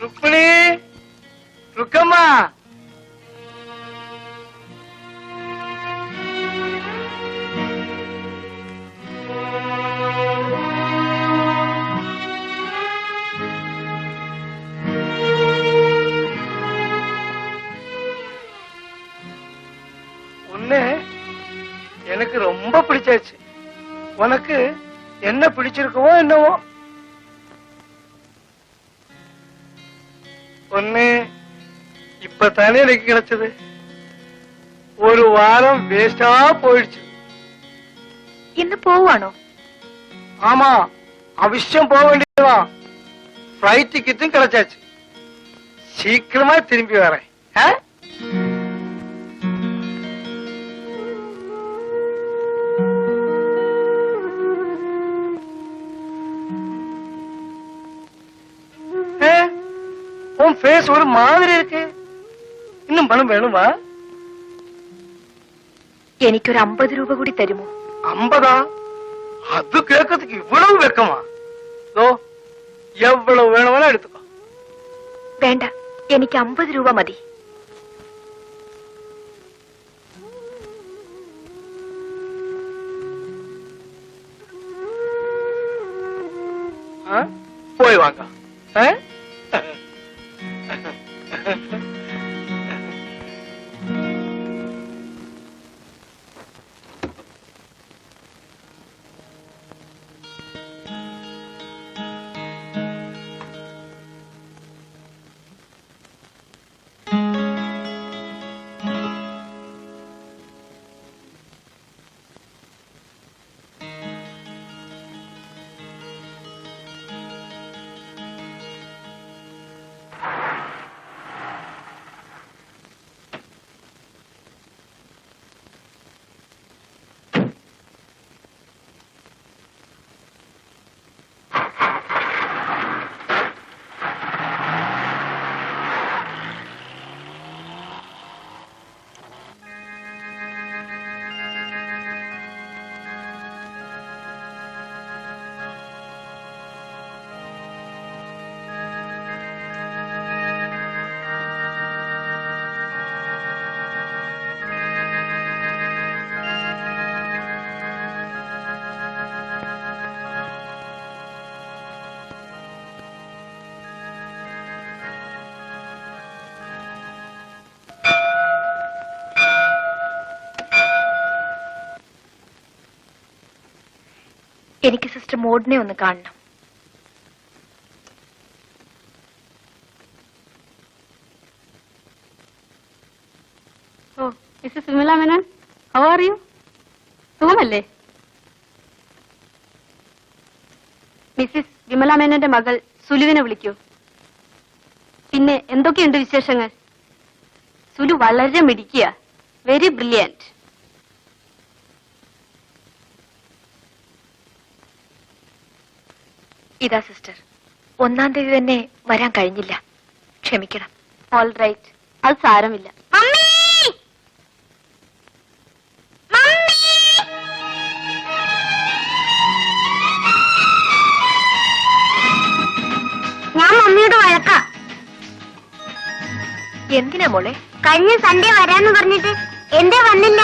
ருக்மிணி, ருக்கம்மா. உன்னை எனக்கு ரொம்ப பிடிச்சாச்சு. உனக்கு என்ன பிடிச்சிருக்கவோ என்னவோ. ஒண்ணு இப்பதானே எனக்கு கிடைச்சது. ஒரு வாரம் வேஸ்டா போயிடுச்சு. என்ன போவானோ? ஆமா, அவசியம் போக வேண்டியதுதான். ஃபிளைட் டிக்கெட்டும் கிடைச்சாச்சு. சீக்கிரமா திரும்பி வரேன். உன் ஃபேஸ் ஒரு மாதிரி இருக்கு. இன்னும் பணம் வேணுமா? എനിക്കൊരു 50 രൂപ കൂടി തരുമോ? 50? அது கேட்கறதுக்கு இவ்வளவு வெக்கமா? எவ்வளவு வேணும்னா எடுத்துக்கோ. വേണ്ട, എനിക്ക് 50 രൂപ മതി. போய் வாங்க. എനിക്ക് സിസ്റ്റർ മോഡിനെ ഒന്ന് കാണണം. ഓ, Mrs Vimala Menon, how are you? സുഖമല്ലേ? മിസ്സിസ് വിമല മേനോന്റെ മകൾ സുലുവിനെ വിളിക്കൂ. പിന്നെ എന്തൊക്കെയുണ്ട് വിശേഷങ്ങൾ? സുലു വളരെ മിടുക്കിയ, വെരി ബ്രില്യന്റ്. ഇതാ സിസ്റ്റർ, 1-ാം തീയതി തന്നെ വരാൻ കഴിഞ്ഞില്ല, ക്ഷമിക്കണം. ഓൾ റൈറ്റ്, അത് സാരമില്ല. ഞാൻ മമ്മിയോട് വഴക്കാ. എന്തിനാ മോളെ? കഴിഞ്ഞ സൺഡേ വരാന്ന് പറഞ്ഞിട്ട് എന്തേ വന്നില്ല?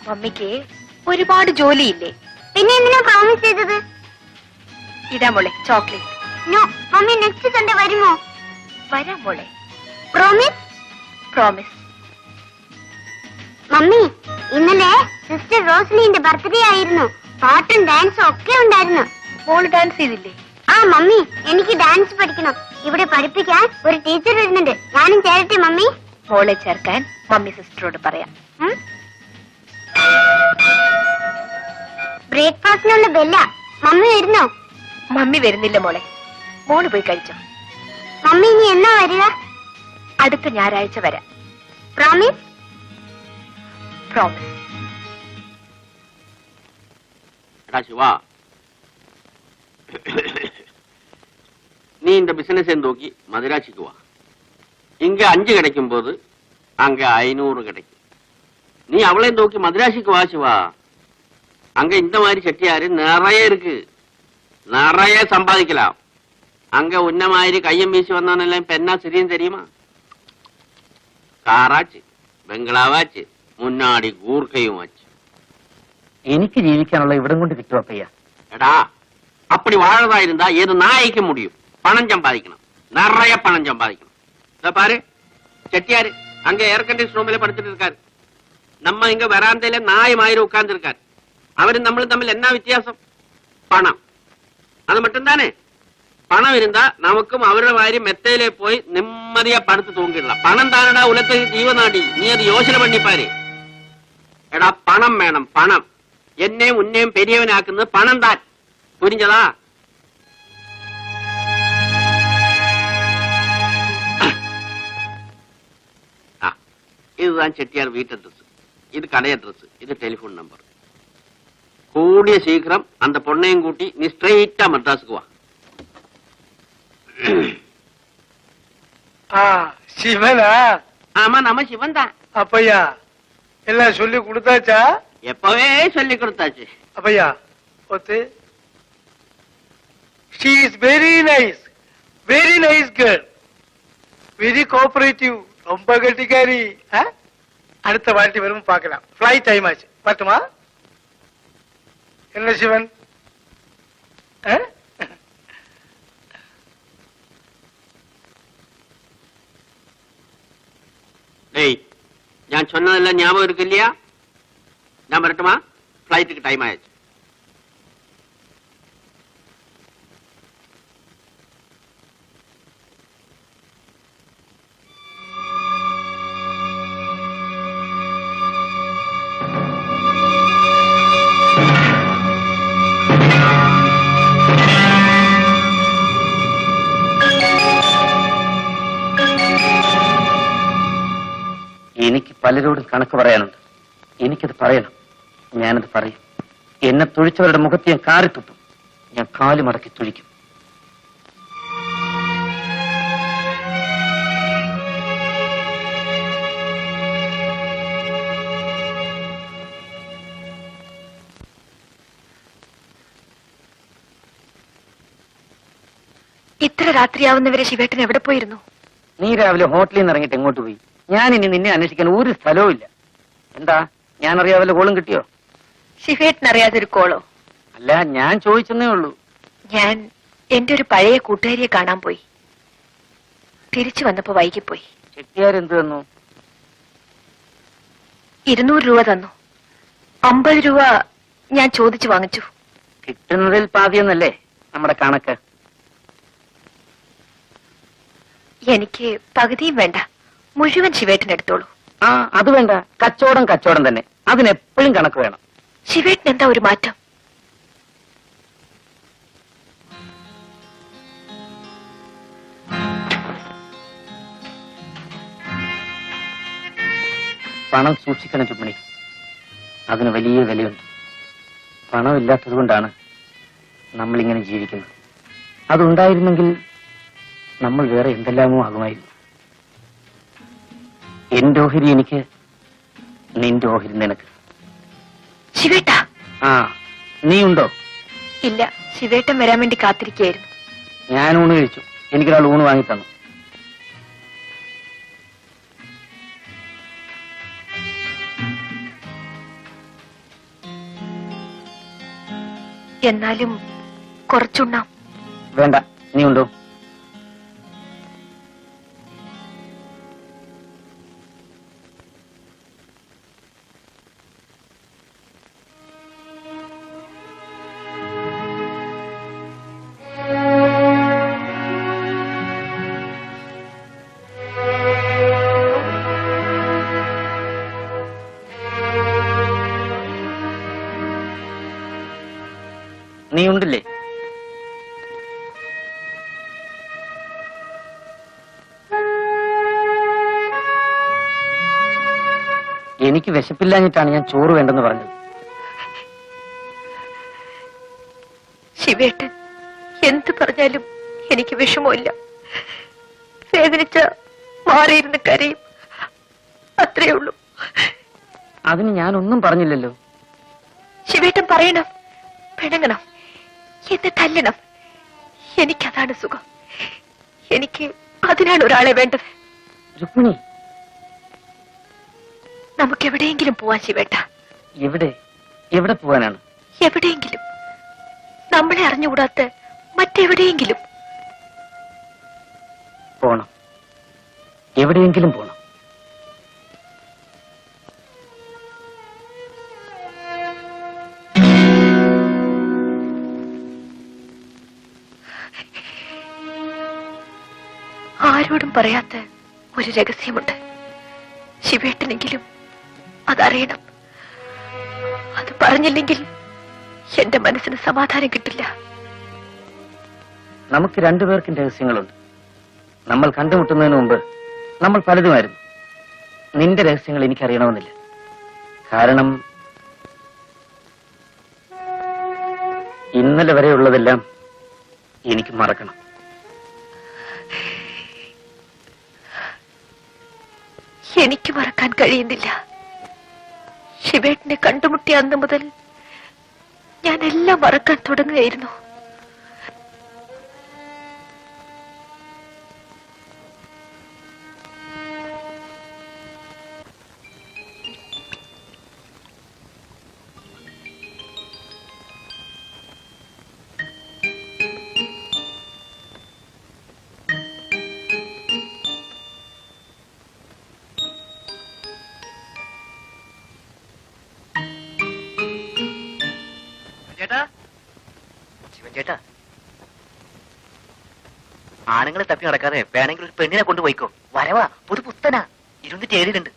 മമ്മിക്ക് ഒരുപാട് ജോലിയില്ലേ? പിന്നെ എന്തിനാ പ്രോമിസ് ചെയ്തത്? ഇതാ മോളെ chocolate. No, mummy next Sunday വരുമോ? വരാം മോളെ. പ്രോമിസ്? പ്രോമിസ്. മമ്മി, ഇന്നലെ സിസ്റ്റർ റോസ്ലിന്റെ ബർത്ത്ഡേ ആയിരുന്നു. പാട്ടും ഡാൻസും ഒക്കെ ഉണ്ടായിരുന്നു. മോള് ഡാൻസ് ചെയ്തില്ലേ? ആ മമ്മി, എനിക്ക് ഡാൻസ് പഠിക്കണം. ഇവിടെ പഠിപ്പിക്കാൻ ഒരു ടീച്ചർ വരുന്നുണ്ട്. ഞാനും ചേരട്ടെ മമ്മി? മോളെ ചേർക്കാൻ മമ്മി സിസ്റ്ററോട് പറയാം. ബ്രേക്ക്ഫാസ്റ്റിനുള്ള ബെല്ല. മമ്മി വരുന്നോ? മമ്മി വരുന്നില്ല മോളെ, മോള് പോയി കഴിച്ചോ. മമ്മി ഇനി എന്നാ വരിക? അടുത്ത ഞായറാഴ്ച വരാം. പ്രോമിസ്? പ്രോമിസ്. சிவா, நீ இந்த பிசினஸ் நோக்கி மதுராட்சிக்கு வா. இங்க 5 கிடைக்கும் போது அங்க 500 கிடைக்கும். நீ அவளை நோக்கி மதுராட்சிக்கு வா சிவா. அங்க இந்த மாதிரி செட்டியாரு நிறைய இருக்கு, நிறைய சம்பாதிக்கலாம். அங்க உன்ன மாதிரி கையம் வீசி வந்தவனெல்லாம் இப்ப என்ன சரியும் தெரியுமா? കാറാച്ച്, ബംഗ്ലാവാച്ച്, മുന്നാടി ഗൂർക്കയും ആച്ച്. എനിക്ക് ജീവിക്കാനുള്ള ഇവിടം കൊണ്ട് കിട്ടും അപ്പയ്യ. എടാ, அப்படி வாழறதா இருந்தா ஏது நாய்க்கு முடியும். பணம் சம்பாதிக்கணும், நிறைய பணம் சம்பாதிக்கணும். இத பாரு, செட்டியாரு அங்க ஏர் கண்டிஷன் ரூம்ல படுத்துட்டு இருக்காரு. நம்ம இங்க வராந்தையில நாய் மாதிரி உட்கார்ந்து இருக்காரு. அவரும் நம்மளும் தமிழ் என்ன வித்தியாசம்? பணம். அது மட்டும் தானே. பணம் இருந்தா நமக்கும் அவരുടെ மாதிரி மெத்தையிலே போய் நிம்மதியா படுத்து தூங்கிடலாம். பணம் தானடா உலகத்துக்கு ஜீவனாடி. நீ அது யோசனை பண்ணி பாரு. എടാ, പണം വേണം, പണം. എന്നെയും ഉന്നെയും പെരിയവനാക്കുന്നത് പണം താൻ. പുരിഞ്ഞതാ? இதுதான் செட்டியார் வீட்டு அட்ரஸ், இது கடை அட்ரஸ், இது டெலிபோன் நம்பர். கூடிய சீக்கிரம் அந்த பொண்ணையும் கூட்டி நீ ஸ்ட்ரெயிட்டா மெட்ராஸுக்கு வா. சிவனா? ஆமா, நம்ம சிவன் தான். அப்பையா எல்லாம் சொல்லி கொடுத்தாச்சா? எப்பவே சொல்லி கொடுத்தாச்சு. அப்பையா ஒத்து, she is very nice girl, very cooperative, ரொம்ப கட்டிக்காரி. அடுத்த வாட்டி வரும் பார்க்கலாம். ஃபிளைட் டைம் ஆச்சு, பார்த்துமா? என்ன சிவன்? டேய், நான் சொன்னதெல்லாம் ஞாபகம் இருக்கு இல்லையா? நான் வரட்டுமா? ஃபிளைட்டுக்கு டைம் ஆயிடுச்சு. എനിക്ക് പലരോടും കണക്ക് പറയാനുണ്ട്. എനിക്കത് പറയണം. ഞാനത് പറയും. എന്നെ തുഴിച്ചവരുടെ മുഖത്ത് ഞാൻ കാറിത്തുപ്പും. ഞാൻ കാല് മടക്കി തുഴിക്കും. ഇത്ര രാത്രിയാവുന്നവരെ ശിവേട്ടൻ എവിടെ പോയിരുന്നു? നീ രാവിലെ ഹോട്ടലിൽ നിന്ന് ഇറങ്ങിയിട്ട് എങ്ങോട്ട് പോയി? ഞാൻ ഇനി നിന്നെ അന്വേഷിക്കാൻ ഒരു സ്ഥലവും ഇല്ല. എന്താ, ഞാൻ അറിയാവല്ല കോളും കിട്ടിയോ? ശിവേട്ടൻ അറിയാതൊരു കോളോ? അല്ല, ഞാൻ ചോദിച്ചെന്നേ ഉള്ളൂ. ഞാൻ എന്റെ ഒരു പഴയ കൂട്ടുകാരിയെ കാണാൻ പോയി. തിരിച്ചു വന്നപ്പോ വൈകിപ്പോയി. ചെട്ടിയാരെന്ത് തന്നു? 200 രൂപ തന്നു. 50 രൂപ ഞാൻ ചോദിച്ചു വാങ്ങിച്ചു. കിട്ടുന്നതിൽ പാതിയെന്നല്ലേ നമ്മുടെ കണക്ക്? എനിക്ക് പകുതിയും വേണ്ട, മുഴുവൻ ശിവേട്ടൻ എടുത്തോളൂ. അത് വേണ്ട. കച്ചവടം തന്നെ. അതിനെപ്പോഴും കണക്ക് വേണം. ശിവേട്ടൻ എന്താ ഒരു മാറ്റം? പണം സൂക്ഷിക്കണം ചുമണി. അതിന് വലിയ വിലയുണ്ട്. പണമില്ലാത്തത് കൊണ്ടാണ് നമ്മളിങ്ങനെ ജീവിക്കുന്നത്. അതുണ്ടായിരുന്നെങ്കിൽ നമ്മൾ വേറെ എന്തെല്ലാമോ ആകുമായിരുന്നു. എന്റെ ഓഹരി എനിക്ക്, നിന്റെ ഓഹരി നിനക്ക്. ശിവേട്ടാ. നീ ഉണ്ടോ? ഇല്ല, ശിവേട്ടൻ വരാൻ വേണ്ടി കാത്തിരിക്കുകയായിരുന്നു. ഞാൻ ഊണ് കഴിച്ചു. എനിക്കൊരാൾ ഊണ് വാങ്ങി തന്നു. എന്നാലും കുറച്ചുണ്ണാം. വേണ്ട, നീ ഉണ്ടോ? നീ ഉണ്ടില്ലേ? എനിക്ക് വിശപ്പില്ലാഞ്ഞിട്ടാണ് ഞാൻ ചോറ് വേണ്ടെന്ന് പറഞ്ഞത്. ശിവേട്ടൻ എന്ത് പറഞ്ഞാലും എനിക്ക് വിഷമമില്ല. വേദനിച്ച മാറിയിരുന്ന് കരയും, അത്രേ ഉള്ളൂ. അതിന് ഞാനൊന്നും പറഞ്ഞില്ലല്ലോ. ശിവേട്ടൻ പറയണം, പിണങ്ങണം, എന്നെ തല്ലണം. എനിക്കതാണ് സുഖം. എനിക്ക് അതിനാണ് ഒരാളെ വേണ്ടത്. രുക്മിണി, നമുക്ക് എവിടെയെങ്കിലും പോവാൻ ശിവേട്ട. എവിടെ എവിടെ പോവാനാണ്? എവിടെയെങ്കിലും, നമ്മളെ അറിഞ്ഞുകൂടാത്ത മറ്റെവിടെയെങ്കിലും പോണം. എവിടെയെങ്കിലും പോണം. ആരോടും പറയാത്ത ഒരു രഹസ്യമുണ്ട്. ശിവേട്ടനെങ്കിലും അതറിയണം. അത് പറഞ്ഞില്ലെങ്കിൽ എന്റെ മനസ്സിന് സമാധാനം കിട്ടില്ല. നമുക്ക് രണ്ടുപേർക്കും രഹസ്യങ്ങളുണ്ട്. നമ്മൾ കണ്ടുമുട്ടുന്നതിന് മുമ്പ് നമ്മൾ പലതുമായിരുന്നു. നിന്റെ രഹസ്യങ്ങൾ എനിക്കറിയണമെന്നില്ല. കാരണം ഇന്നലെ വരെയുള്ളതെല്ലാം എനിക്ക് മറക്കണം. എനിക്ക് മറക്കാൻ കഴിയുന്നില്ല. ശിവേട്ടനെ കണ്ടുമുട്ടിയ അന്ന് മുതൽ ഞാൻ എല്ലാം മറക്കാൻ തുടങ്ങുകയായിരുന്നു. ശിവൻ ചേട്ടാ, ആണുങ്ങളെ തപ്പി നടക്കാതെ വേണമെങ്കിൽ ഒരു പെണ്ണിനെ കൊണ്ടുപോയിക്കോ. വരവാ, പുതു പുത്തനാ, 27 ഉണ്ട്.